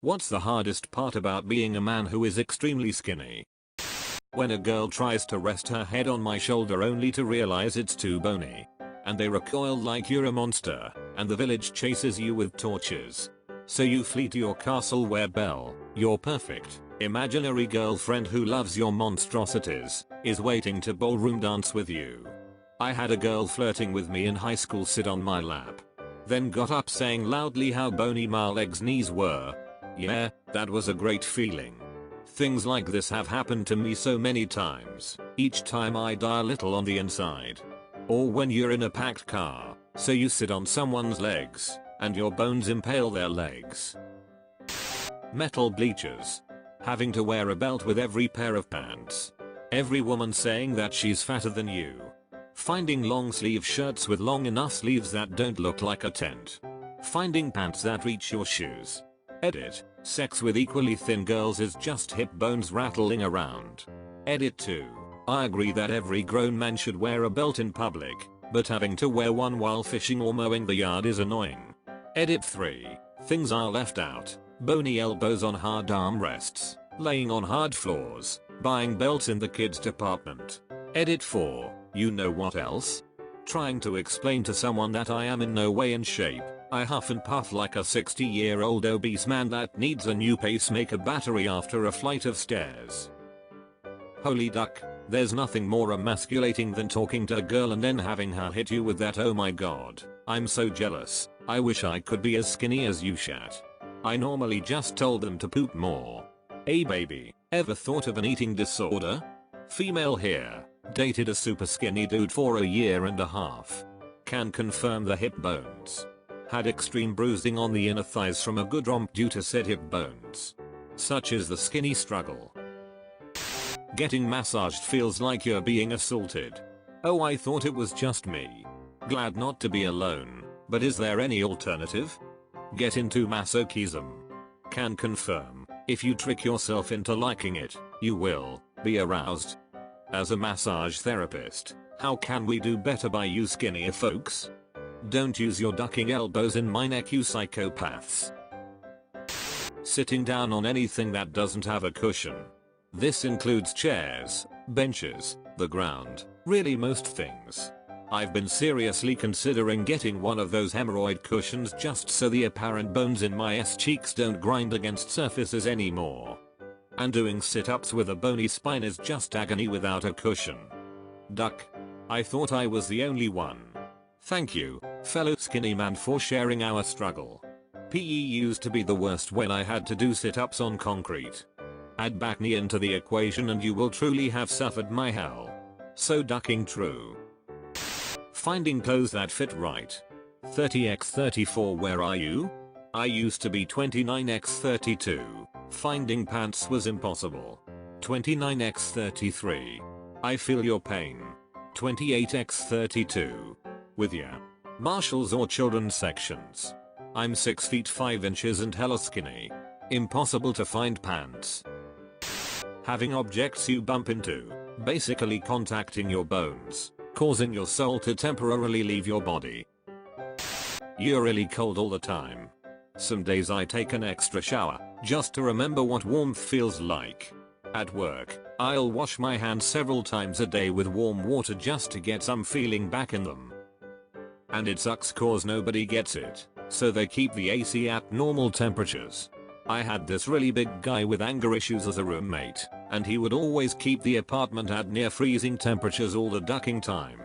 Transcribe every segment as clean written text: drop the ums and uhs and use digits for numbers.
What's the hardest part about being a man who is extremely skinny? When a girl tries to rest her head on my shoulder only to realize it's too bony. And they recoil like you're a monster, and the village chases you with torches. So you flee to your castle where Belle, your perfect, imaginary girlfriend who loves your monstrosities, is waiting to ballroom dance with you. I had a girl flirting with me in high school sit on my lap. Then got up saying loudly how bony my legs knees were. Yeah, that was a great feeling. Things like this have happened to me so many times, each time I die a little on the inside. Or when you're in a packed car, so you sit on someone's legs, and your bones impale their legs. Metal bleachers. Having to wear a belt with every pair of pants. Every woman saying that she's fatter than you. Finding long sleeve shirts with long enough sleeves that don't look like a tent. Finding pants that reach your shoes. Edit. Sex with equally thin girls is just hip bones rattling around. Edit 2. I agree that every grown man should wear a belt in public, but having to wear one while fishing or mowing the yard is annoying. Edit 3. Things are left out. Bony elbows on hard armrests, laying on hard floors, buying belts in the kids department. Edit 4. You know what else? Trying to explain to someone that I am in no way in shape. I huff and puff like a 60-year-old obese man that needs a new pacemaker battery after a flight of stairs. Holy duck, there's nothing more emasculating than talking to a girl and then having her hit you with that "oh my god, I'm so jealous, I wish I could be as skinny as you" shat. I normally just told them to poop more. Hey baby, ever thought of an eating disorder? Female here, dated a super skinny dude for a year and a half. Can confirm the hip bones. Had extreme bruising on the inner thighs from a good romp due to said hip bones. Such is the skinny struggle. Getting massaged feels like you're being assaulted. Oh, I thought it was just me. Glad not to be alone, but is there any alternative? Get into masochism. Can confirm, if you trick yourself into liking it, you will be aroused. As a massage therapist, how can we do better by you skinnier folks? Don't use your ducking elbows in my neck, you psychopaths. Sitting down on anything that doesn't have a cushion. This includes chairs, benches, the ground, really most things. I've been seriously considering getting one of those hemorrhoid cushions just so the apparent bones in my cheeks don't grind against surfaces anymore. And doing sit-ups with a bony spine is just agony without a cushion. Duck. I thought I was the only one. Thank you, fellow skinny man, for sharing our struggle. PE used to be the worst when I had to do sit-ups on concrete. Add back knee into the equation and you will truly have suffered my hell. So ducking true. Finding clothes that fit right. 30x34, where are you? I used to be 29x32. Finding pants was impossible. 29x33. I feel your pain. 28x32. With ya. Marshalls or children's sections. I'm 6 feet 5 inches and hella skinny. Impossible to find pants. Having objects you bump into, basically contacting your bones, causing your soul to temporarily leave your body. You're really cold all the time. Some days I take an extra shower, just to remember what warmth feels like. At work, I'll wash my hands several times a day with warm water just to get some feeling back in them. And it sucks cause nobody gets it, so they keep the AC at normal temperatures. I had this really big guy with anger issues as a roommate, and he would always keep the apartment at near freezing temperatures all the ducking time.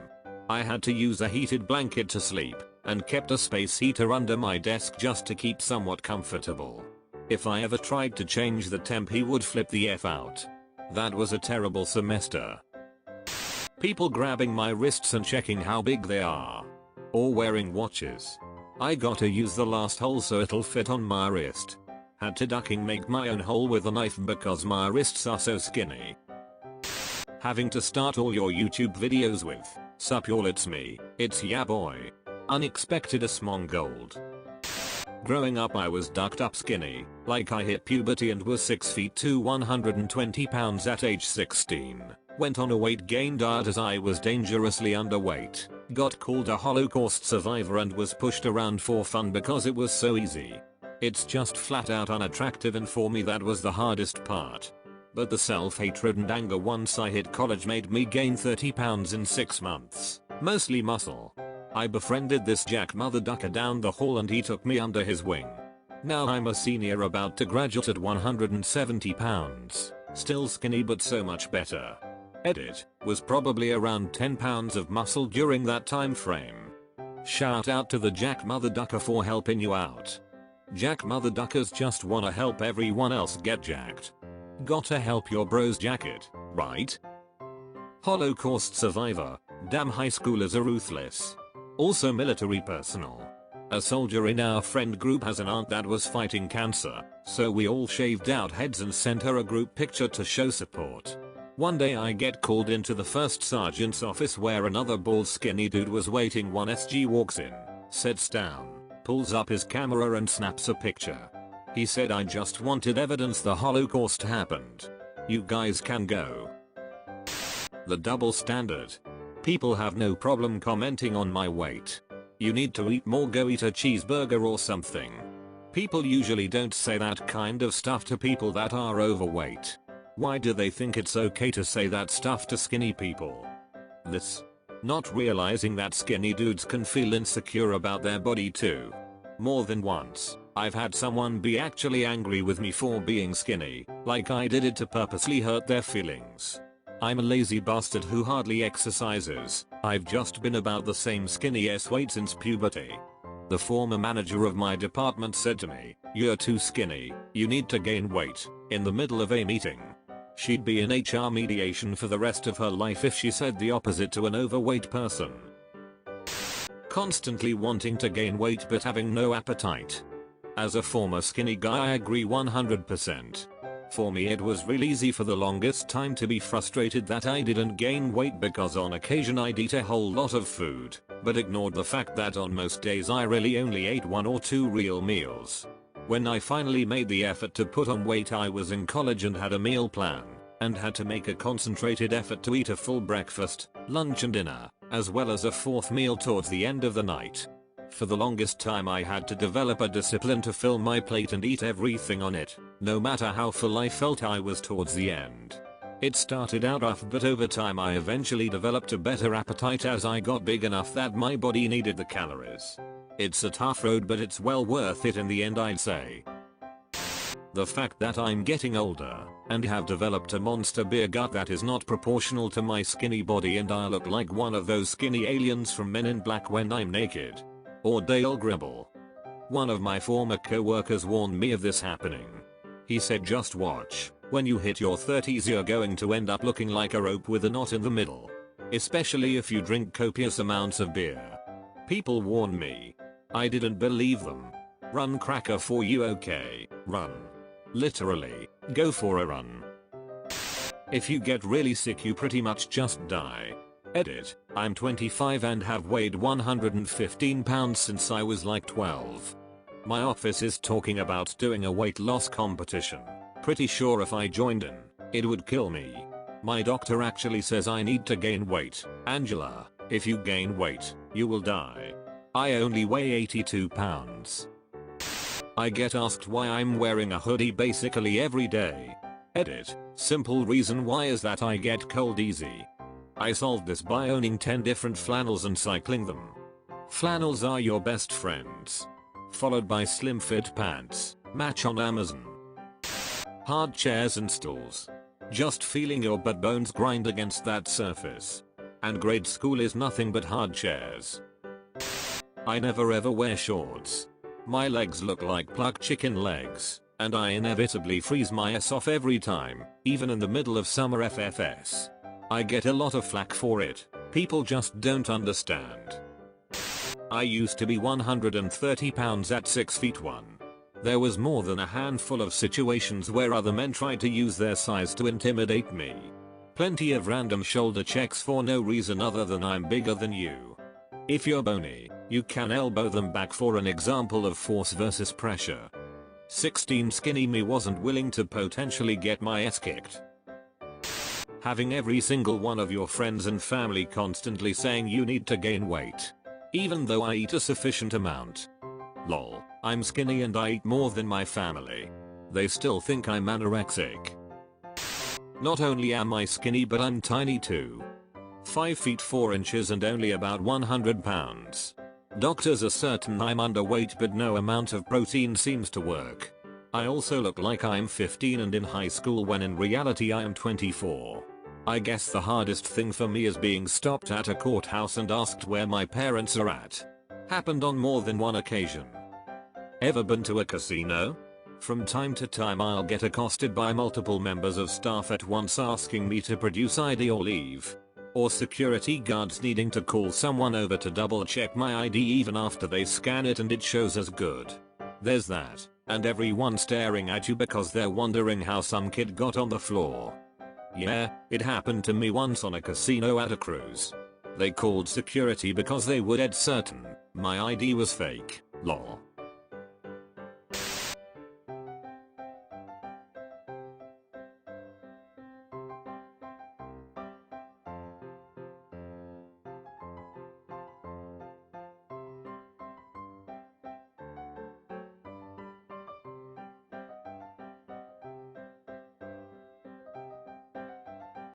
I had to use a heated blanket to sleep, and kept a space heater under my desk just to keep somewhat comfortable. If I ever tried to change the temp, he would flip the F out. That was a terrible semester. People grabbing my wrists and checking how big they are. Or wearing watches. I gotta use the last hole so it'll fit on my wrist. Had to ducking make my own hole with a knife because my wrists are so skinny. Having to start all your YouTube videos with, "Sup y'all, it's me, it's ya boy." Unexpected as Mongold. Growing up I was ducked up skinny, like I hit puberty and was 6 feet to 120 pounds at age 16. Went on a weight gain diet as I was dangerously underweight, got called a Holocaust survivor and was pushed around for fun because it was so easy. It's just flat out unattractive, and for me that was the hardest part. But the self-hatred and anger once I hit college made me gain 30 pounds in 6 months, mostly muscle. I befriended this jack mother ducker down the hall and he took me under his wing. Now I'm a senior about to graduate at 170 pounds, still skinny but so much better. Edit, was probably around 10 pounds of muscle during that time frame. Shout out to the jack mother ducker for helping you out. Jack mother duckers just wanna help everyone else get jacked. Gotta help your bros jack it, right? Holocaust survivor, damn high schoolers are ruthless. Also military personnel. A soldier in our friend group has an aunt that was fighting cancer, so we all shaved out heads and sent her a group picture to show support. One day I get called into the first sergeant's office where another bald skinny dude was waiting. One SG walks in, sits down, pulls up his camera and snaps a picture. He said, "I just wanted evidence the Holocaust happened. You guys can go." The double standard. People have no problem commenting on my weight. You need to eat more, go eat a cheeseburger or something. People usually don't say that kind of stuff to people that are overweight. Why do they think it's okay to say that stuff to skinny people? Not realizing that skinny dudes can feel insecure about their body too. More than once, I've had someone be actually angry with me for being skinny, like I did it to purposely hurt their feelings. I'm a lazy bastard who hardly exercises. I've just been about the same skinny ass weight since puberty. The former manager of my department said to me, "You're too skinny, you need to gain weight," in the middle of a meeting. She'd be in HR mediation for the rest of her life if she said the opposite to an overweight person. Constantly wanting to gain weight but having no appetite. As a former skinny guy, I agree 100%. For me it was real easy for the longest time to be frustrated that I didn't gain weight because on occasion I'd eat a whole lot of food, but ignored the fact that on most days I really only ate 1 or 2 real meals. When I finally made the effort to put on weight, I was in college and had a meal plan, and had to make a concentrated effort to eat a full breakfast, lunch and dinner, as well as a 4th meal towards the end of the night. For the longest time I had to develop a discipline to fill my plate and eat everything on it, no matter how full I felt I was towards the end. It started out rough, but over time I eventually developed a better appetite as I got big enough that my body needed the calories. It's a tough road, but it's well worth it in the end, I'd say. The fact that I'm getting older and have developed a monster beer gut that is not proportional to my skinny body, and I look like one of those skinny aliens from Men in Black when I'm naked. Or Dale Gribble. One of my former co-workers warned me of this happening. He said, "Just watch, when you hit your 30s you're going to end up looking like a rope with a knot in the middle. Especially if you drink copious amounts of beer." People warned me. I didn't believe them. Run, cracker, for you, okay? Run. Literally, go for a run. If you get really sick you pretty much just die. Edit, I'm 25 and have weighed 115 pounds since I was like 12. My office is talking about doing a weight loss competition. Pretty sure if I joined in, it would kill me. My doctor actually says I need to gain weight. "Angela, if you gain weight, you will die." I only weigh 82 pounds. I get asked why I'm wearing a hoodie basically every day. Edit, simple reason why is that I get cold easy. I solved this by owning 10 different flannels and cycling them. Flannels are your best friends. Followed by slim fit pants, match on Amazon. Hard chairs and stools. Just feeling your butt bones grind against that surface. And grade school is nothing but hard chairs. I never ever wear shorts. My legs look like plucked chicken legs, and I inevitably freeze my ass off every time, even in the middle of summer FFS. I get a lot of flack for it, people just don't understand. I used to be 130 pounds at 6 feet 1. There was more than a handful of situations where other men tried to use their size to intimidate me. Plenty of random shoulder checks for no reason other than I'm bigger than you. If you're bony, you can elbow them back for an example of force versus pressure. 16 skinny me wasn't willing to potentially get my ass kicked. Having every single one of your friends and family constantly saying you need to gain weight. Even though I eat a sufficient amount. Lol, I'm skinny and I eat more than my family. They still think I'm anorexic. Not only am I skinny but I'm tiny too. 5 feet 4 inches and only about 100 pounds. Doctors are certain I'm underweight but no amount of protein seems to work. I also look like I'm 15 and in high school when in reality I am 24. I guess the hardest thing for me is being stopped at a courthouse and asked where my parents are at. Happened on more than one occasion. Ever been to a casino? From time to time I'll get accosted by multiple members of staff at once asking me to produce ID or leave. Or security guards needing to call someone over to double check my ID even after they scan it and it shows as good. There's that, and everyone staring at you because they're wondering how some kid got on the floor. Yeah, it happened to me once on a casino at a cruise. They called security because they were dead certain my ID was fake, lol.